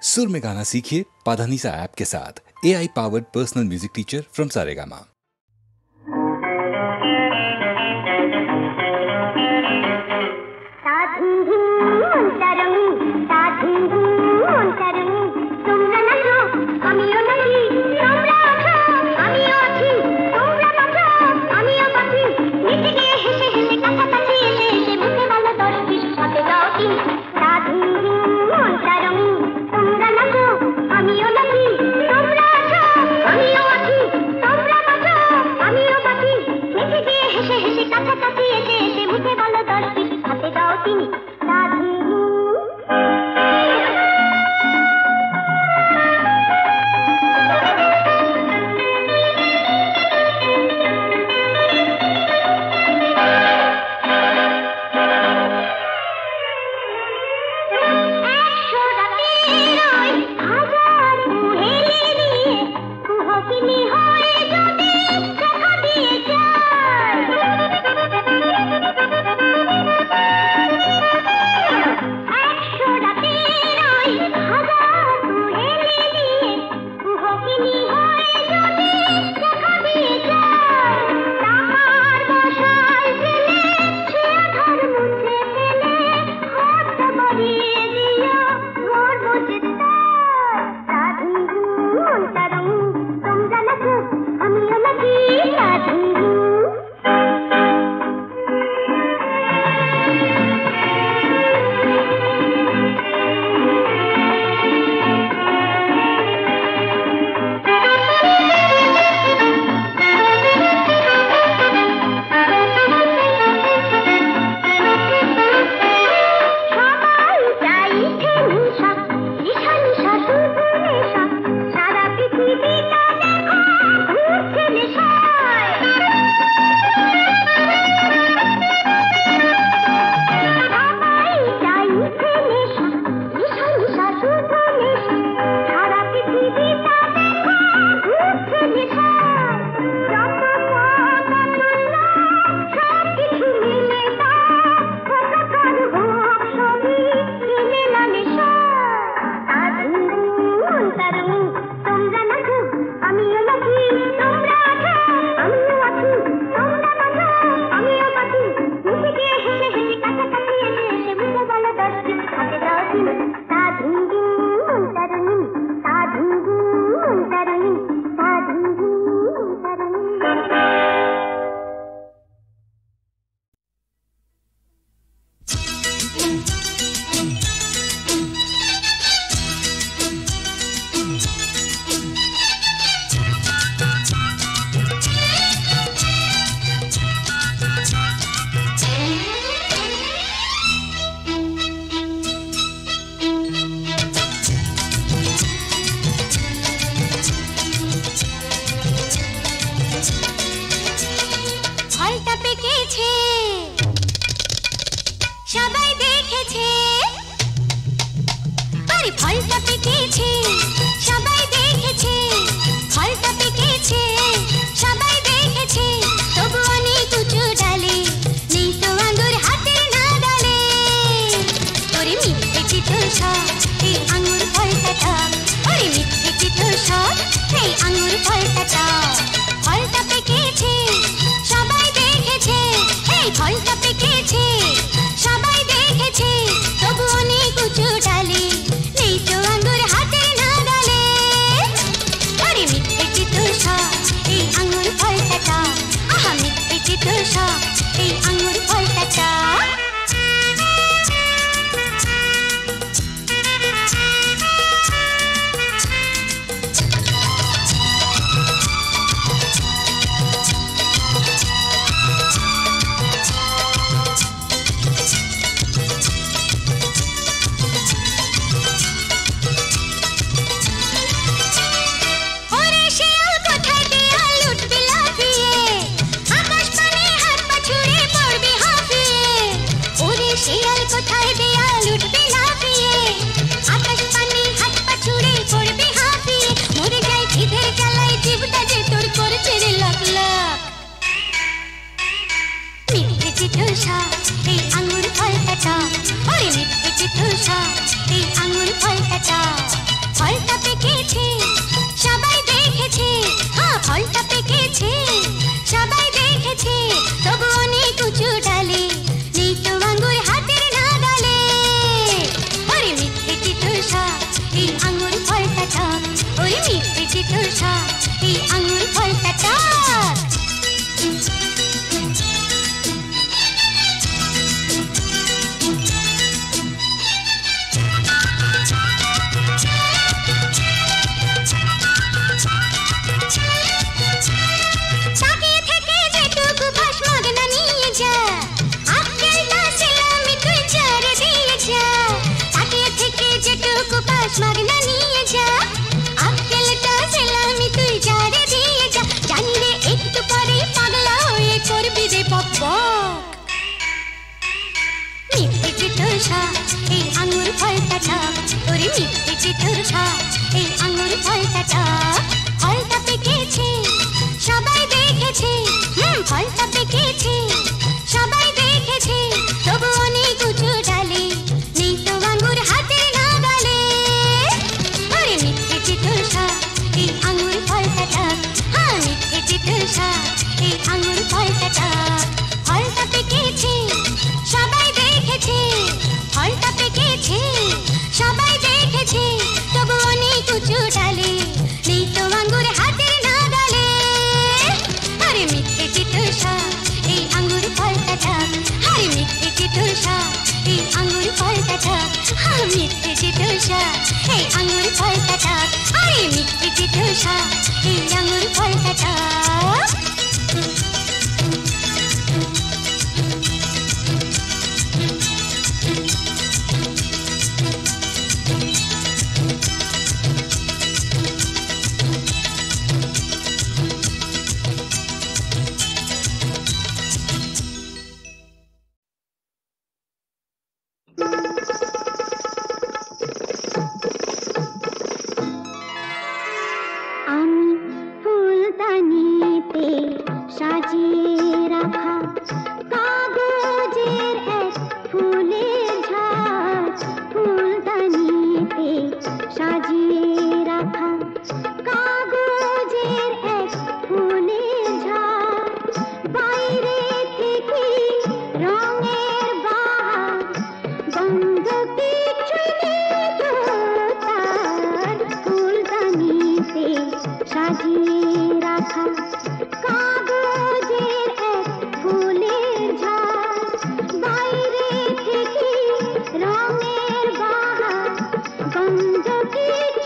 सुर में गाना सीखिए पाधानीसा ऐप के साथ। AI powered personal music teacher from Saregama. Hey, চিতল শাক, এই আঙুর ফলটা টক। তাকিয়ে থেকে যেটুকু পাস মগনা নিয়ে যা, আক্কেলটা সেলামি তুই ঝাড়ে দিয়ে যা। তাকিয়ে থেকে যেটুকু পাস মগনা নিয়ে যা, আক্কেলটা সেলামি তুই ঝাড়ে দিয়ে যা। জানি রে একটু পরেই পাগলা হয়ে করবি রে পক পক। মিথ্যে চিতল শাক, এই আঙুর ফলটা টক। ওরে মিথ্যে চিতল শাক, এই আঙুর ফলটা টক। ফলটা পেকেছে সবাই দেখেছে, ফলটা পেকেছে সবাই দেখেছে, তবু অনেক উঁচু ডালে, নেই তো আঙুর হাতের নাগালে। আরে মিথ্যে চিতল শাক, এই আঙুর ফলটা টক। হ্যাঁ মিথ্যে চিতল শাক, এই আঙুর ফলটা টক। ফলটা পেকেছে সবাই দেখেছে, ফলটা পেকেছে সবাই দেখেছে, তবু অনেক উঁচু ডালে, নেই তো আঙুর হাতের নাগালে। আরে মিথ্যে চিতল শাক, এই আঙুর ফলটা টক। আরে মিথ্যে চিতল শাক, এই আঙুর ফলটা টক। হ্যাঁ মিথ্যে চিতল শাক, এই আঙুর ফলটা টক। আরে মিথ্যে চিতল শাক, এই আঙুর ফলটা টক। আমি ফুলদানিতে সাজিয়ে রাখা কাগজের এক ফুলের ঝাঁক, ফুলদানিতে সাজিয়ে রাখা কাগজের এক ফুলের ঝাঁক। বাইরে থেকে রঙের বাহার, গন্ধ কিছুই নেই তো তার। ফুলদানিতে সাজিয়ে রাখা কাগজের এক ফুলের ঝাঁক। বাইরে থেকে রঙের বাহার, গন্ধ কিছুই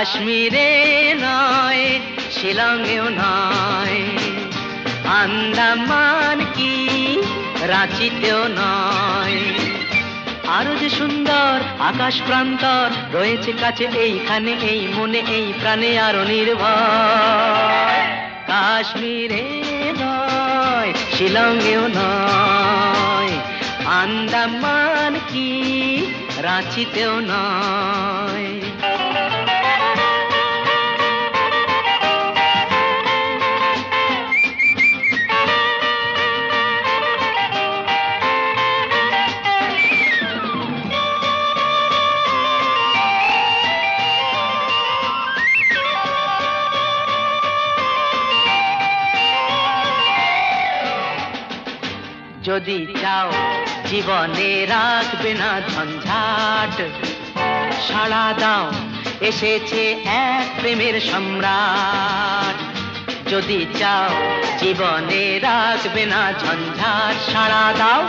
কাশ্মীরে নয়, শিলংয়েও নয়, আন্দামান কি রাঁচিতেও নয়, আরো যে সুন্দর আকাশ প্রান্তর রয়েছে কাছে এইখানে, এই মনে এই প্রাণে আরো নির্ভর। কাশ্মীরে নয়, শিলংয়েও নয়, আন্দামান কি রাঁচিতেও নয়। যদি চাও জীবনে রাখবে না ঝঞ্ঝাট, সাড়া দাও এসেছে এক প্রেমের সম্রাট। যদি চাও জীবনে রাখবে না ঝঞ্ঝাট, সাড়া দাও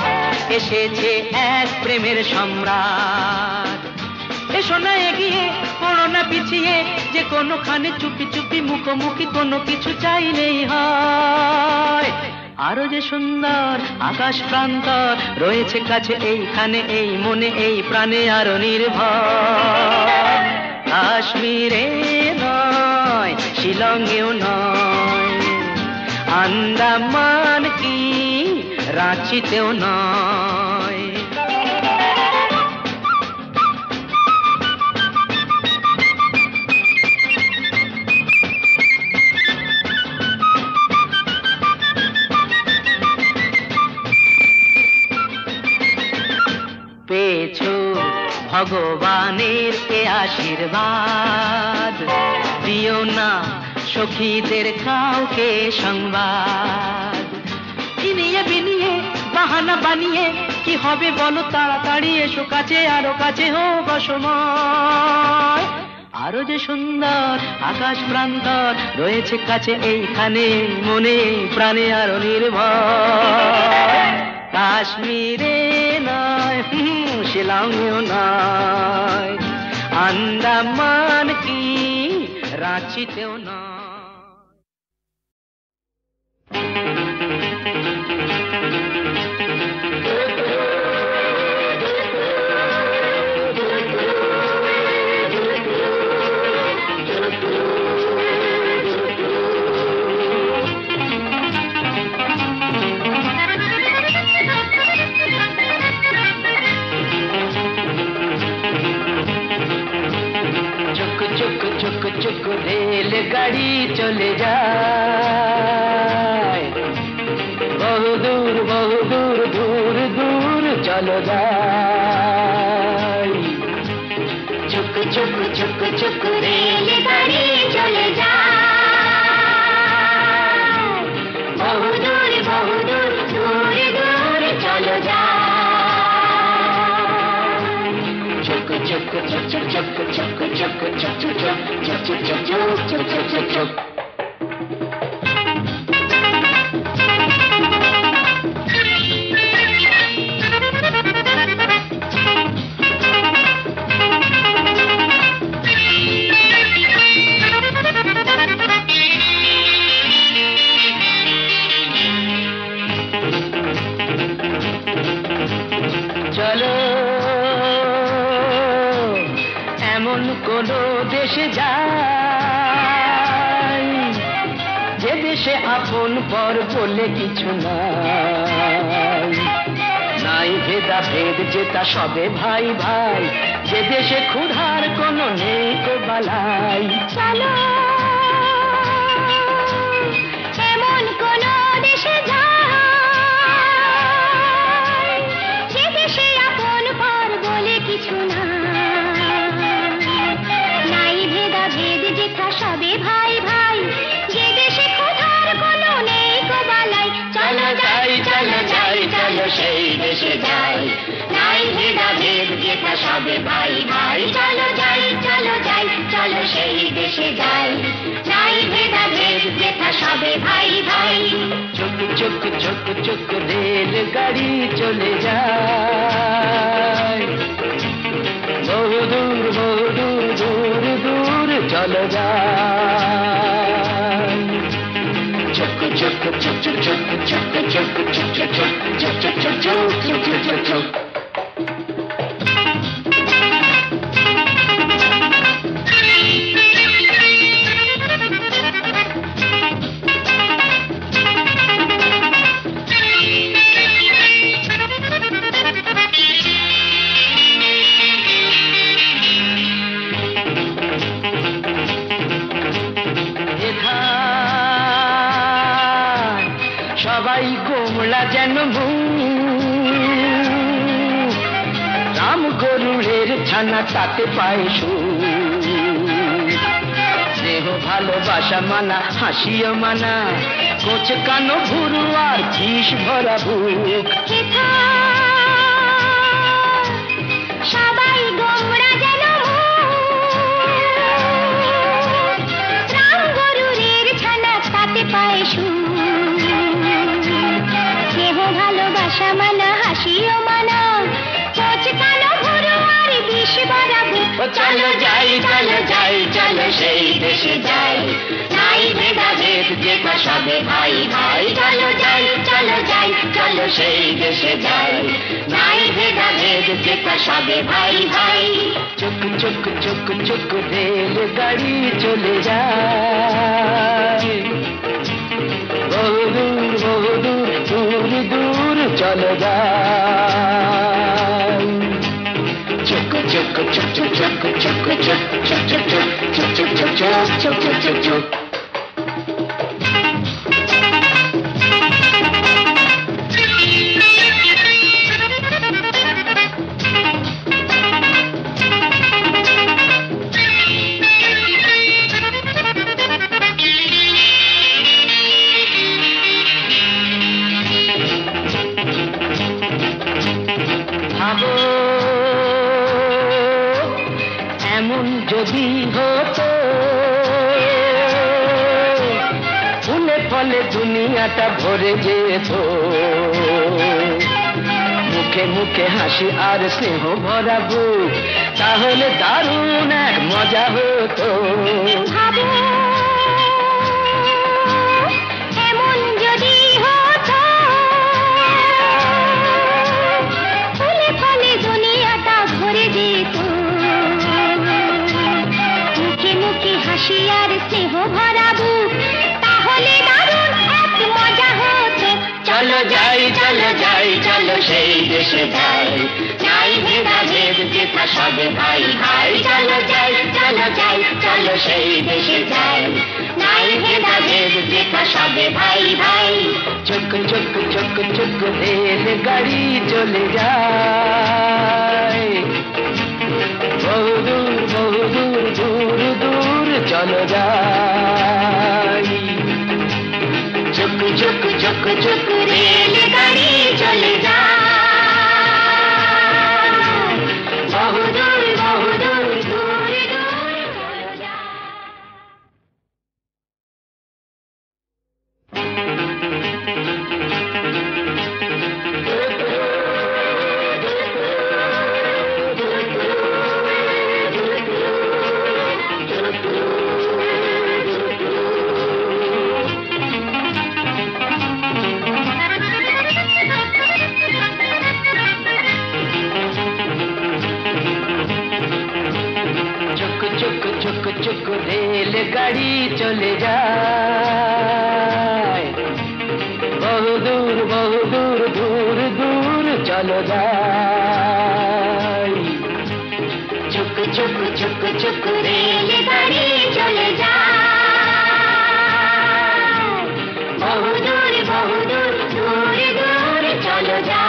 এসেছে এক প্রেমের সম্রাট। এসো না এগিয়ে, পড়ো না পিছিয়ে, যে কোনোখানে চুপি চুপি মুখোমুখি কোনো কিছু চাইলেই হয়। আরো যে সুন্দর আকাশ প্রান্তর রয়েছে কাছে এইখানে, এই মনে এই প্রাণে আরো নির্ভর। কাশ্মীরে নয়, শিলংয়েও নয়, আন্দামান কি রাঁচিতেও নয়। পেয়েছো ভগবানের এ আশীর্বাদ, দিও না সখীদের কাউকে সংবাদ। কিনিয়ে বিনিয়ে বাহানা বানিয়ে কি হবে বলো, তাড়াতাড়ি এসো কাছে, আরো কাছে হোক অসময়। আরো যে সুন্দর আকাশ প্রান্তর রয়েছে কাছে এইখানে, মনে প্রাণে আরো নির্ভর। কাশ্মীরে নয়, শিলংয়েও নয়, আন্দামান কি রাঁচিতেও নয়। চুক রেলগাড়ি চলে যায়, বহু দূর দূর দূর চলো যায়। চুক চুক চুক চুক রেলগাড়ি চলে যায়, বহু দূর দূর দূর চলো যায়। চুক চুক চুক চুক চুক চুক চুক চুক চুক চুক। চলো এমন কোন দেশে যাই, যে দেশে আপন পর বলে কিছু নাই, নাই ভেদা ভেদ যেটা সবে ভাই ভাই, যে দেশে ক্ষুধার কোনো নেই কো বালাই। চলো এমন কোন দেশে যাই, যে দেশে আপন পর বলে কিছু নাই, ভেদা ভেদ যেথা সবে ভাই ভাই, যে দেশে ক্ষুধার কোনো নেই কো বালাই। চলো যাই চলো যাই চলো সেই দেশে যাই, নাই ভেদা ভেদ যেথা সবে ভাই ভাই। চলো যাই চলো যাই চলো সেই দেশে যাই, নাই ভেদা ভেদ যেথা সবে ভাই ভাই। চুক চুক চুক চুক রেলগাড়ি চলে যায়, বহু দূর দূর দূর চলো যাই চক চক চক চক চক চক চক চক চক চক চক চক চক চক সবাই গোমলা যেন রাম গরুড়ের ছানা তাতে পায় স্নেহ ভালোবাসা মানা হাসিও মানা কোচ কানো ভুরু আর বিষ ভরা বুক সবাই গোমরা যেন রাম গরুড়ের ছানা তাতে পায় ভালোবাসা মানা হাসিও মানা কোচ কানো ভুরু আর বিষ ভরা বুক চলো যাই চলো যাই চলো সেই দেশে যাই নাই ভেদাভেদ যেটা সবে ভাই ভাই চলো যাই চলো যাই চলো সেই দেশে যাই নাই ভেদাভেদ যেটা সবে ভাই ভাই চুক চুক চুক চুক রেল গাড়ি চলে যায় বহুদূর বহুদূর দূর দূর চলো যাই চুক চুক চুক চুক চুক চুক চুক চুক চুক চুক চুক চুক চুক চুক চুক চুক এমন যদি হতো ফুলে ফলে দুনিয়াটা ভরে যেত মুখে মুখে হাসি আর স্নেহ ভরা বুক তাহলে দারুণ এক মজা হতো এমন যদি হতো ফুলে ফলে দুনিয়াটা ভরে যেত মুখে মুখে হাসি আর স্নেহ ভরা বুক তাহলে দারুণ এক মজা হতো চলো যাই চলো যাই চলো সেই দেশে যাই নাই ভেদাভেদ যেটা সবে ভাই ভাই চলো যাই চলো যাই চলো সেই দেশে যাই নাই ভেদাভেদ যেটা সবে ভাই ভাই চুক চুক চুক চুক রেল গাড়ি চলে যায় বহুদূর বহুদূর দূর দূর চলো যাই চুক চুক চুক চুক রেল গাড়ি চলে যায় বহুদূর বহুদূর দূর দূর চলো যায় চুক চুক রেল গাড়ি চলে যায় বহুদূর বহুদূর দূর দূর চলো যাই চুক চুক চুক চুক রেল গাড়ি চলে যায় বহুদূর বহুদূর দূর দূর চলো যায়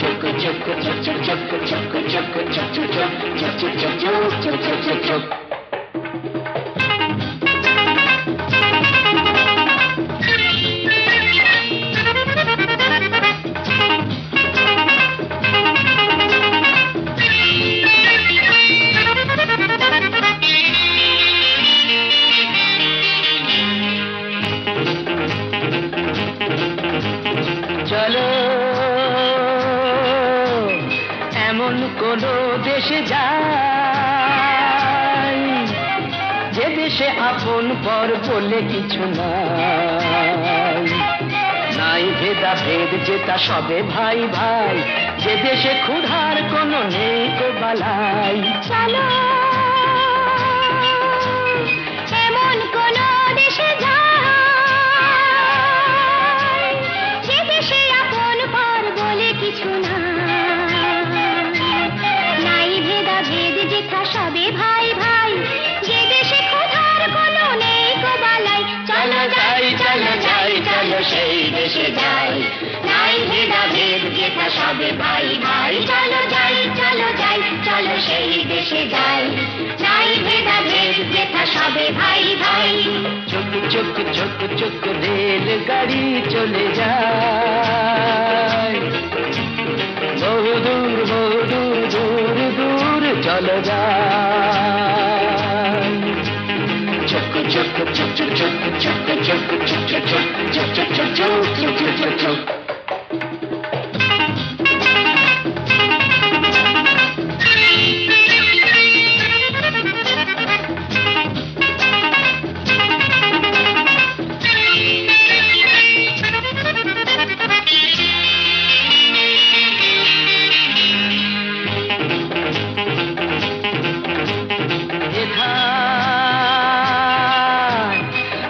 চুক চুক চুক চুক চুক চুক চুক চুক চুক চুক চুক চুক চুক চুক চুক চুক চলো এমন কোন দেশে যাই দেশে আপন পর বলে কিছু নাই, নাই ভেদা ভেদ যেটা সবে ভাই ভাই, যে দেশে ক্ষুধার কোনো নেই কো বালাই। চলো এমন কোন দেশে যাই, যে দেশে আপন পর বলে কিছু নাই ভেদা ভেদ যেটা সবে ভাই ভাই, যে দেশে ক্ষুধার কোনো নেই কো বালাই। চলো যাই চলো যাই চলো সেই দেশে যাই, নাই ভেদা ভেদ যেটা সবে ভাই ভাই। চলো যাই চলো যাই চলো সেই দেশে যাই, নাই ভেদা ভেদ যেটা সবে ভাই ভাই। চুক চুক চুক চুক রেল গাড়ি চলে যায়, বহু দূর দূর দূর চলে যায়। চুক চুক চুক চুক চুক চুক চুক চুক চুক চুক চুক চুক চুক চুক চুক চুক চুক।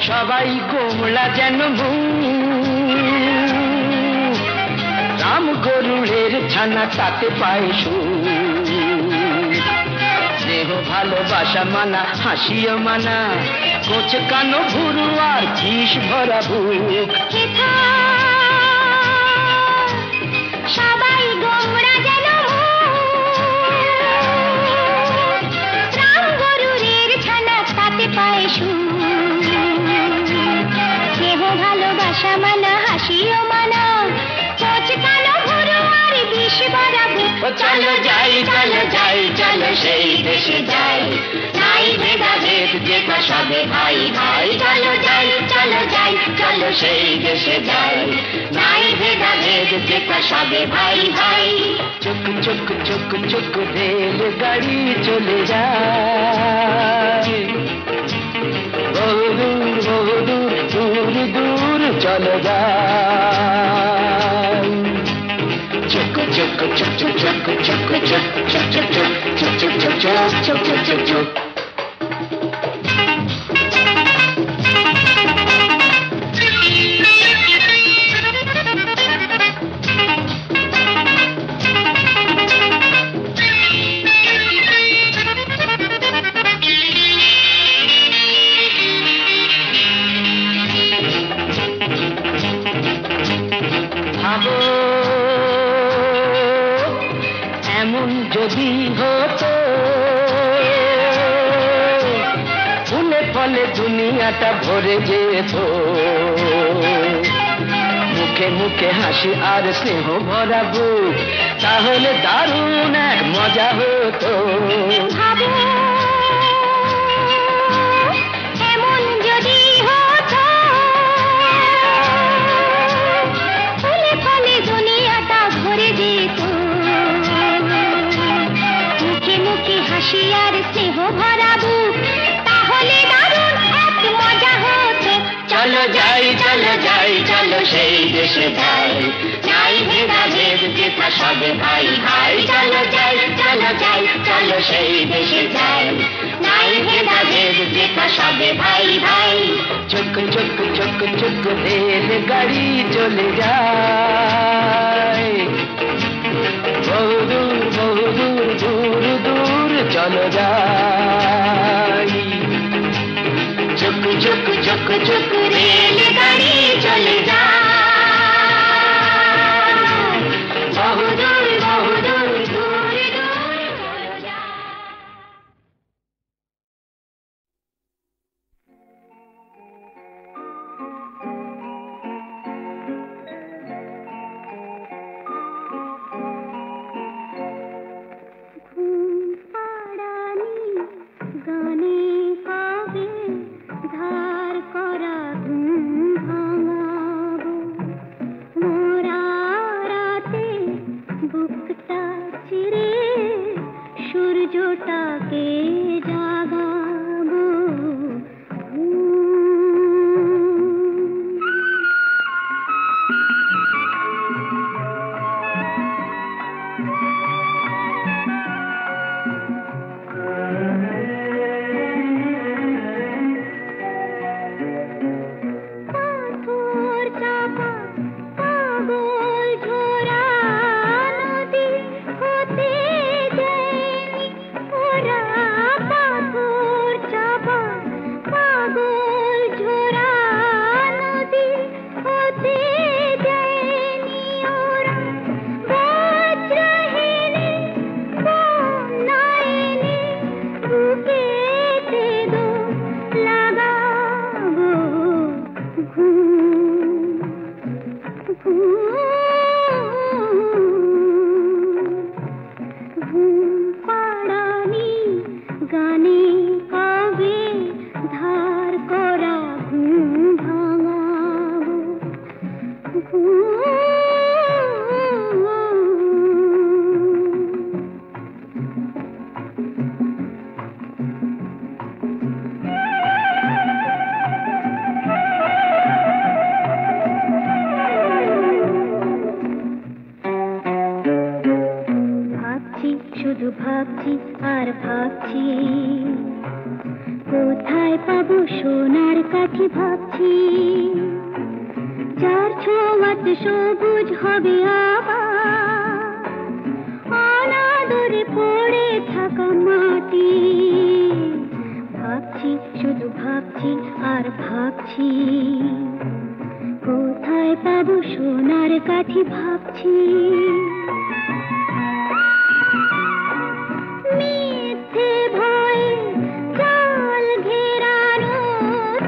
সবাই কোমলা যেন রাম গরুড়ের ছানা তাতে পায় স্নেহ ভালোবাসা মানা হাসিও মানা, কোচ কানো ভুরু আর কিস ভরা বুক। সবাই গোমরা যেন রাম গরুরের ছানা তাতে পায় স্নেহ ভালোবাসা মানা হাসিও মানা, কোচ কানো ভুরু আর বিষ ভরা বুক। চলো যাই চলো যাই চলো সেই দেশে যাই, নাই ভেদা ভেদ যেটা সবে ভাই ভাই। চলো যাই চলো যাই চলো সেই দেশে যাই, নাই ভেদা ভেদ যেটা সবে ভাই ভাই। চুক চুক চুক চুক রেল গাড়ি চলে যায়, বহু দূর দূর দূর চলে যায়। চুক চুক চুক চুক চুক চুক চুক চুক চুক চুক চুক চুক চুক চুক চুক চুক। ভাবো এমন যদি হতো, ফুলে ফলে দুনিয়াটা ভরে যেত, মুখে মুখে হাসি আর স্নেহ ভরা বুক, তাহলে দারুণ এক মজা হতো। এমন যদি হতো, ফুলে ফলে দুনিয়াটা ভরে যেত, মুখে মুখে হাসি আর স্নেহ ভরা বুক, তাহলে দারুণ এক মজা হতো। চলো যাই চলো যাই চলো সেই দেশে যাই, নাই ভেদা ভেদ যেটা সবে ভাই ভাই। চলো যাই চলো যাই চলো সেই দেশে যাই, নাই ভেদা ভেদ যেটা সবে ভাই ভাই। চুক চুক চুক চুক রেল গাড়ি চলে যায়, বহু দূর দূর চলো যাই। চুক চুক চুক চুক রেল গাড়ি চলে যায়, বহু দূর দূর চলে যায়। গানে কবে ধার করা ঘুম ভাঙা আর ভাবছি কোথায় পাবো সোনার কাঠি ভাবছি যার ছোঁয়াতে সবুজ হবে আবার অনাদরে পড়ে থাকা মাটি ভাবছি শুধু ভাবছি আর ভাবছি কোথায় পাবো সোনার কাঠি ভাবছি মিথ্যে ভয়ে জাল ঘেরানো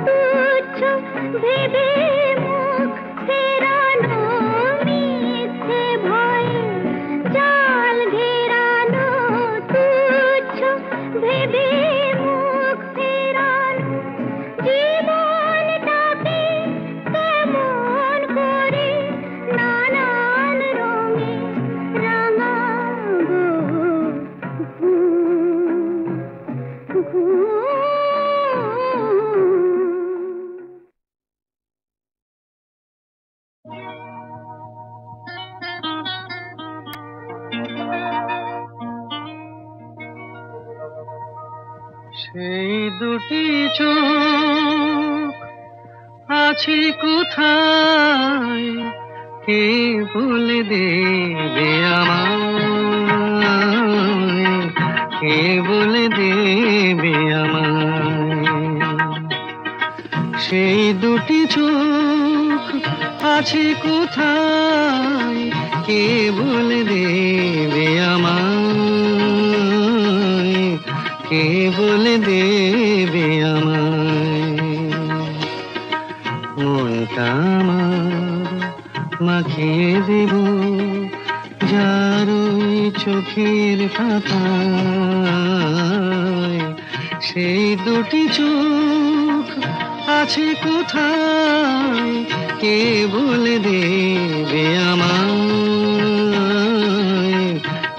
তুচ্ছ ভেবে মুখ ফেরানো মিথ্যে ভয়ে জাল ঘেরানো তুচ্ছ ভেবে মুখ ফেরানো জীবনটাকে কেমন করে নানান রঙে রাঙাবো সেই দুটি চোখ আছে কোথায় কে বলে দেবে আমায় কে বলে দেবে আমায় সেই দুটি চোখ আছে কোথায় কে বলে দেবে আমায় কে বলে দেবে আমায় মনটা আমার মাখিয়ে দেব যার ওই চোখের পাতায় সেই দুটি চোখ আছে কোথায় কে বলে দেবে আমায়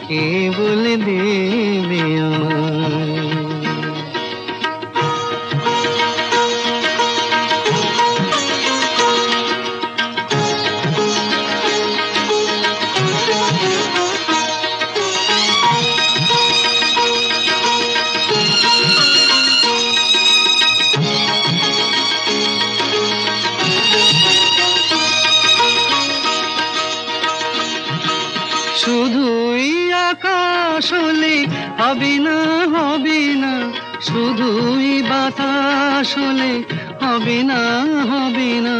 কে বলে দেবে আমায় শুধুই আকাশ হলে হবে না হবে না শুধুই বাতাস হলে হবে না হবে না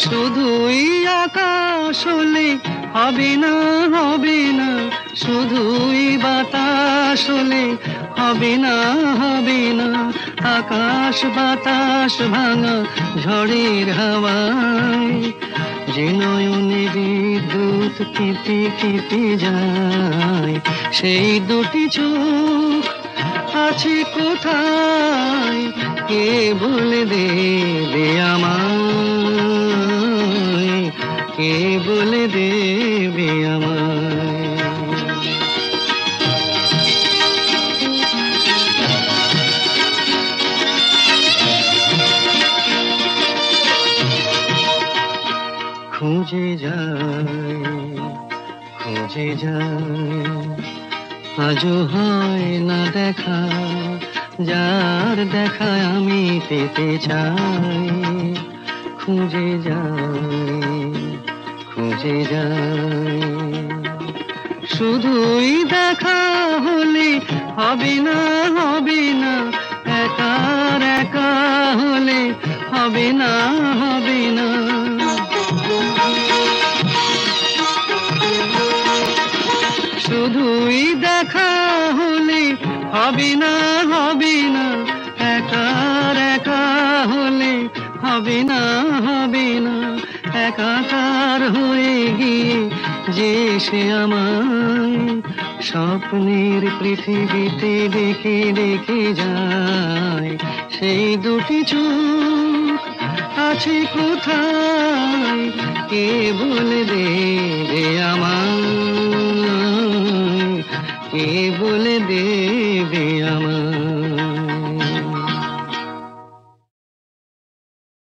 শুধুই আকাশ হলে হবে না হবে না শুধুই বাতাস হলে হবে না হবে না আকাশ বাতাস ভাঙা ঝড়ের হাওয়ায় যে নয়নে বিদ্যুৎ কেঁপে কেঁপে যায় সেই দুটি চোখ আছে কোথায় কে বলে দেবে আমায় কে বলে দেবে আমায় খুঁজে যায় আজও হয় না দেখা যার দেখা আমি পেতে চাই খুঁজে যায় শুধুই দেখা হলে হবে না হবে না একার একা হলে হবে না হবে না শুধুই দেখা হলে হবে না হবে না একার একা হলে হবে না হবে না একাকার হয়ে গিয়ে যে সে আমায় স্বপ্নের পৃথিবীতে ডেকে ডেকে যায় সেই দুটি চোখ আছে কোথায় কে বলে দেবে আমায় কে বলে দেবে